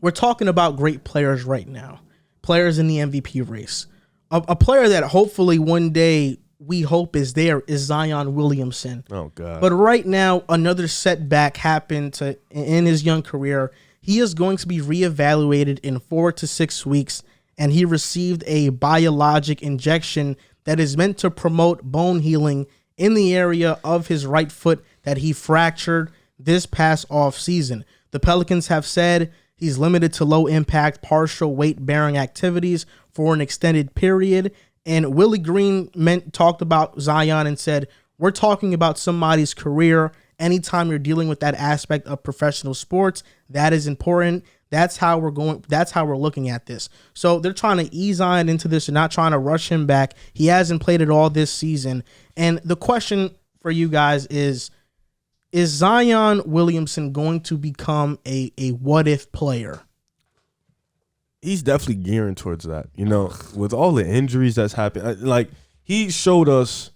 we're talking about great players right now, players in the MVP race. A player that hopefully one day we hope is there is Zion Williamson. Oh, God. But right now, another setback happened in his young career. He is going to be reevaluated in 4 to 6 weeks, and he received a biologic injection that is meant to promote bone healing in the area of his right foot that he fractured this past off season. The Pelicans have said he's limited to low-impact, partial weight-bearing activities for an extended period. And Willie Green talked about Zion and said, we're talking about somebody's career. Anytime you're dealing with that aspect of professional sports, that is important. That's how we're going. That's how we're looking at this. So they're trying to ease Zion into this and not trying to rush him back. He hasn't played at all this season. And the question for you guys is Zion Williamson going to become a what-if player? He's definitely gearing towards that. You know, with all the injuries that's happened, like, he showed us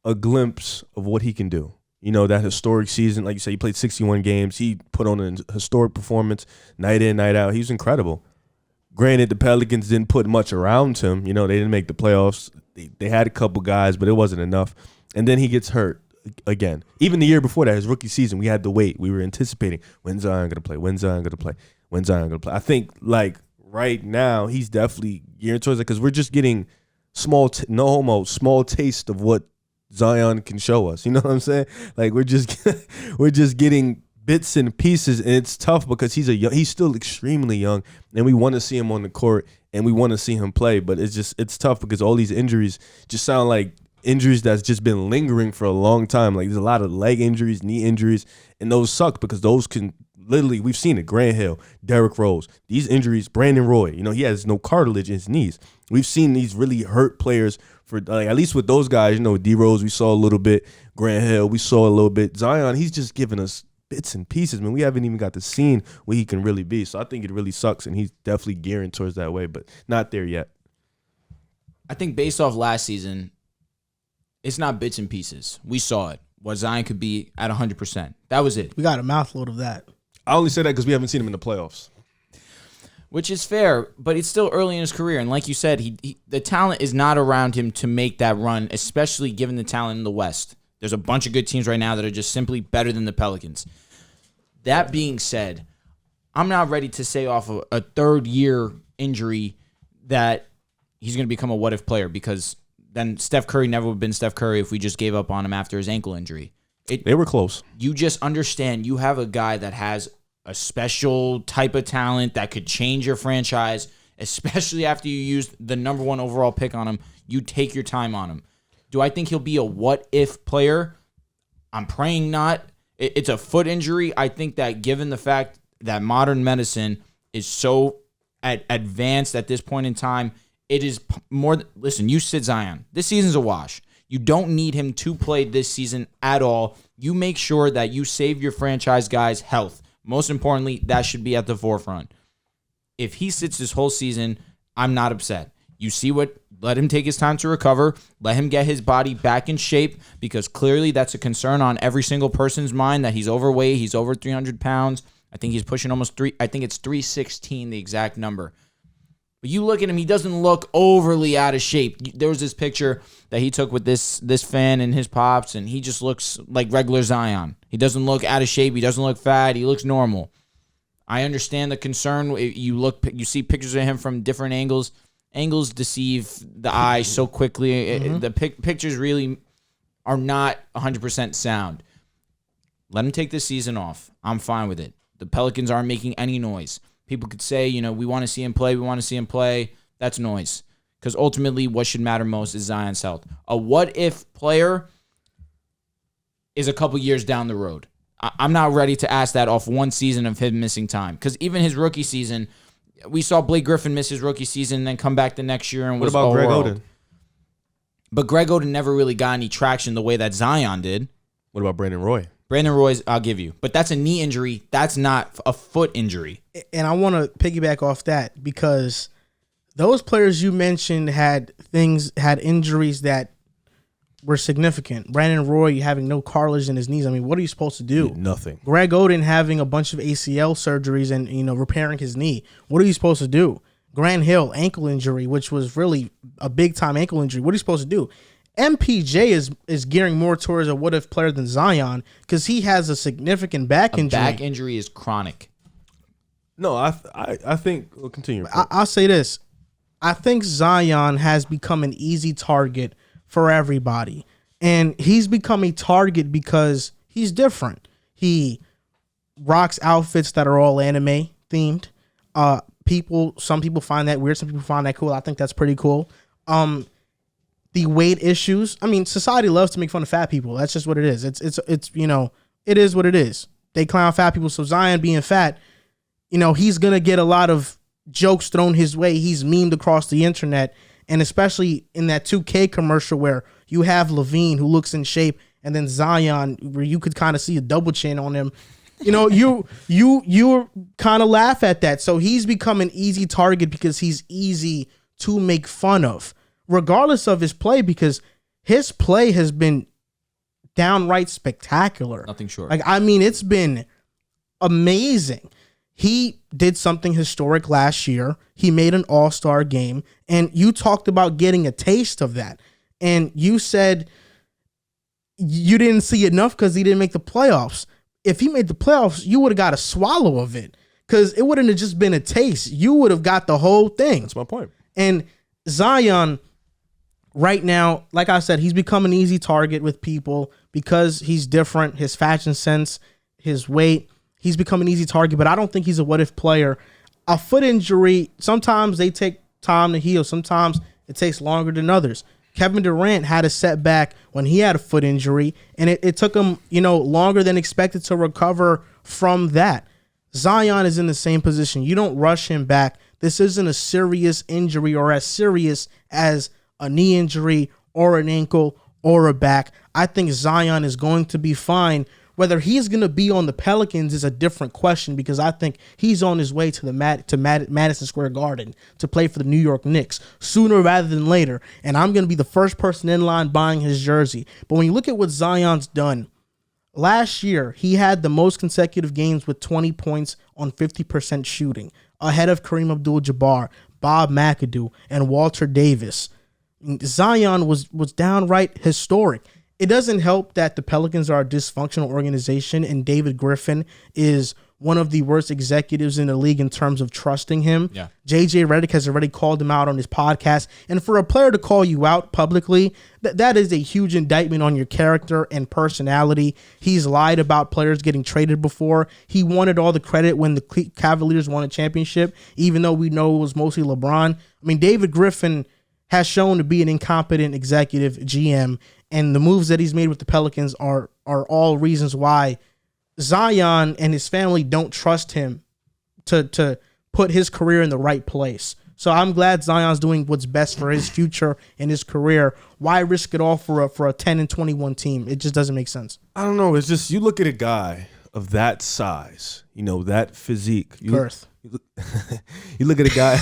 a glimpse of what he can do. You know, that historic season, like you said, he played 61 games. He put on a historic performance night in, night out. He was incredible. Granted, the Pelicans didn't put much around him. You know, they didn't make the playoffs. They had a couple guys, but it wasn't enough. And then he gets hurt again. Even the year before that, his rookie season, we had to wait. We were anticipating, when's Zion going to play? When's Zion going to play? When's Zion going to play? I think, like, right now, he's definitely gearing towards it because we're just getting small taste of what Zion can show us. You know what I'm saying? Like, we're just getting bits and pieces, and it's tough because he's still extremely young, and we want to see him on the court and we want to see him play, but it's tough because all these injuries just sound like injuries that's just been lingering for a long time. Like, there's a lot of leg injuries, knee injuries, and those suck because those can literally, we've seen it. Grant Hill, Derrick Rose, these injuries. Brandon Roy, you know, he has no cartilage in his knees. We've seen these really hurt players for, like, at least with those guys. You know, D Rose, we saw a little bit. Grant Hill, we saw a little bit. Zion, he's just giving us bits and pieces, man. We haven't even got to see where he can really be. So I think it really sucks, and he's definitely gearing towards that way, but not there yet. I think based off last season, it's not bits and pieces. We saw it. What Zion could be at 100%. That was it. We got a mouthload of that. I only say that because we haven't seen him in the playoffs. Which is fair, but it's still early in his career. And like you said, the talent is not around him to make that run, especially given the talent in the West. There's a bunch of good teams right now that are just simply better than the Pelicans. That being said, I'm not ready to say off a third-year injury that he's going to become a what-if player, because then Steph Curry never would have been Steph Curry if we just gave up on him after his ankle injury. They were close. You just understand you have a guy that has a special type of talent that could change your franchise, especially after you used the number 1 overall pick on him. You take your time on him. Do I think he'll be a what-if player? I'm praying not. It's a foot injury. I think that given the fact that modern medicine is so advanced at this point in time, it is more. Listen, you sit Zion. This season's a wash. You don't need him to play this season at all. You make sure that you save your franchise guys' health. Most importantly, that should be at the forefront. If he sits this whole season, I'm not upset. You see let him take his time to recover. Let him get his body back in shape, because clearly that's a concern on every single person's mind, that he's overweight. He's over 300 pounds. I think he's pushing almost I think it's 316, the exact number. But you look at him, he doesn't look overly out of shape. There was this picture that he took with this fan and his pops, and he just looks like regular Zion. He doesn't look out of shape. He doesn't look fat. He looks normal. I understand the concern. You see pictures of him from different angles. Angles deceive the eye so quickly. Mm-hmm. The pictures really are not 100% sound. Let him take this season off. I'm fine with it. The Pelicans aren't making any noise. People could say, we want to see him play. We want to see him play. That's noise. Because ultimately, what should matter most is Zion's health. A what-if player is a couple years down the road. I'm not ready to ask that off one season of him missing time. Because even his rookie season, we saw Blake Griffin miss his rookie season and then come back the next year and was all Greg world. Oden? But Greg Oden never really got any traction the way that Zion did. What about Brandon Roy? Brandon Roy's, I'll give you. But that's a knee injury. That's not a foot injury. And I want to piggyback off that, because those players you mentioned had injuries that were significant. Brandon Roy having no cartilage in his knees. I mean, what are you supposed to do? Nothing. Greg Oden having a bunch of ACL surgeries and repairing his knee. What are you supposed to do? Grant Hill, ankle injury, which was really a big time ankle injury. What are you supposed to do? MPJ is gearing more towards a what if player than Zion because he has a significant back injury. Back injury is chronic. No, I think we'll continue. I'll say this. I think Zion has become an easy target for everybody. And he's become a target because he's different. He rocks outfits that are all anime themed. Some people find that weird. Some people find that cool. I think that's pretty cool. The weight issues. I mean, society loves to make fun of fat people. That's just what it is. It's it is what it is. They clown fat people. So Zion being fat, he's going to get a lot of jokes thrown his way. He's memed across the internet. And especially in that 2K commercial where you have Levine who looks in shape and then Zion where you could kind of see a double chin on him. You kind of laugh at that. So he's become an easy target because he's easy to make fun of, regardless of his play, because his play has been downright spectacular. Nothing short. It's been amazing. He did something historic last year. He made an all-star game, and you talked about getting a taste of that. And you said you didn't see enough because he didn't make the playoffs. If he made the playoffs, you would have got a swallow of it because it wouldn't have just been a taste. You would have got the whole thing. That's my point. And Zion, right now, like I said, he's become an easy target with people because he's different, his fashion sense, his weight. He's become an easy target, but I don't think he's a what-if player. A foot injury, sometimes they take time to heal. Sometimes it takes longer than others. Kevin Durant had a setback when he had a foot injury, and it took him, longer than expected to recover from that. Zion is in the same position. You don't rush him back. This isn't a serious injury or as serious as a knee injury or an ankle or a back. I think Zion is going to be fine. Whether he's going to be on the Pelicans is a different question because I think he's on his way to Madison Square Garden to play for the New York Knicks sooner rather than later. And I'm going to be the first person in line buying his jersey. But when you look at what Zion's done, last year he had the most consecutive games with 20 points on 50% shooting, ahead of Kareem Abdul-Jabbar, Bob McAdoo, and Walter Davis. Zion was downright historic. It doesn't help that the Pelicans are a dysfunctional organization and David Griffin is one of the worst executives in the league in terms of trusting him. Yeah. JJ Redick has already called him out on his podcast. And for a player to call you out publicly, that is a huge indictment on your character and personality. He's lied about players getting traded before. He wanted all the credit when the Cavaliers won a championship, even though we know it was mostly LeBron. David Griffin has shown to be an incompetent executive GM, and the moves that he's made with the Pelicans are all reasons why Zion and his family don't trust him to put his career in the right place. So I'm glad Zion's doing what's best for his future and his career. Why risk it all for a 10-21 team? It just doesn't make sense. I don't know. It's just you look at a guy of that size, that physique. Girth. You look at a guy.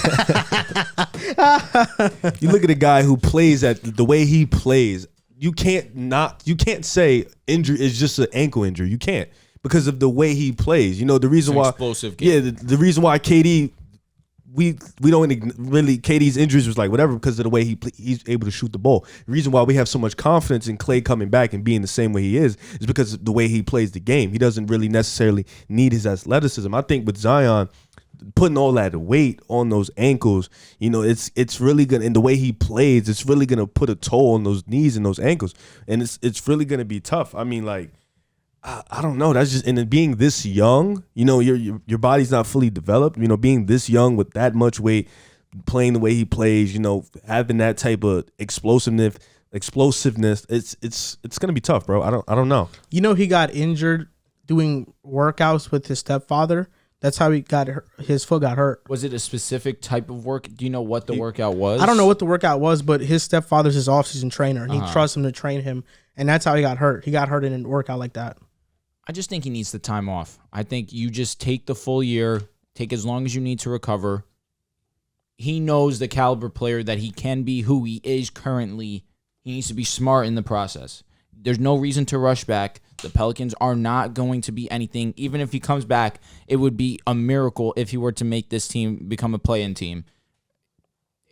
You look at a guy who plays at the way he plays. You can't say injury is just an ankle injury. You can't because of the way he plays. The reason why explosive game. Yeah, the reason why KD we don't really KD's injuries was like whatever because of the way he's able to shoot the ball. The reason why we have so much confidence in Klay coming back and being the same way he is because of the way he plays the game. He doesn't really necessarily need his athleticism. I think with Zion putting all that weight on those ankles, it's really gonna, and the way he plays, it's really gonna put a toll on those knees and those ankles, and it's really gonna be tough. I don't know. That's just, and then being this young, your body's not fully developed. Being this young with that much weight, playing the way he plays, having that type of explosiveness, it's gonna be tough, bro. I don't know. He got injured doing workouts with his stepfather. That's how his foot got hurt. Was it a specific type of work? Do you know what the workout was? I don't know what the workout was, but his stepfather's his off-season trainer, and he trusts him to train him, and that's how he got hurt. He got hurt in a workout like that. I just think he needs the time off. I think you just take the full year, take as long as you need to recover. He knows the caliber player that he can be, who he is currently He needs to be smart in the process. There's no reason to rush back. The Pelicans are not going to be anything. Even if he comes back, it would be a miracle if he were to make this team become a play-in team.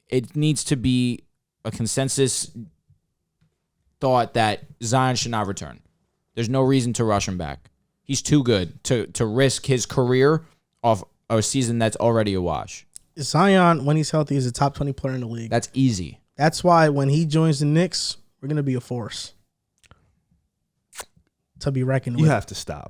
It needs to be a consensus thought that Zion should not return. There's no reason to rush him back. He's too good to risk his career off a season that's already a wash. Zion, when he's healthy, is a top 20 player in the league. That's easy. That's why when he joins the Knicks, we're going to be a force to be reckoned with. You have to stop.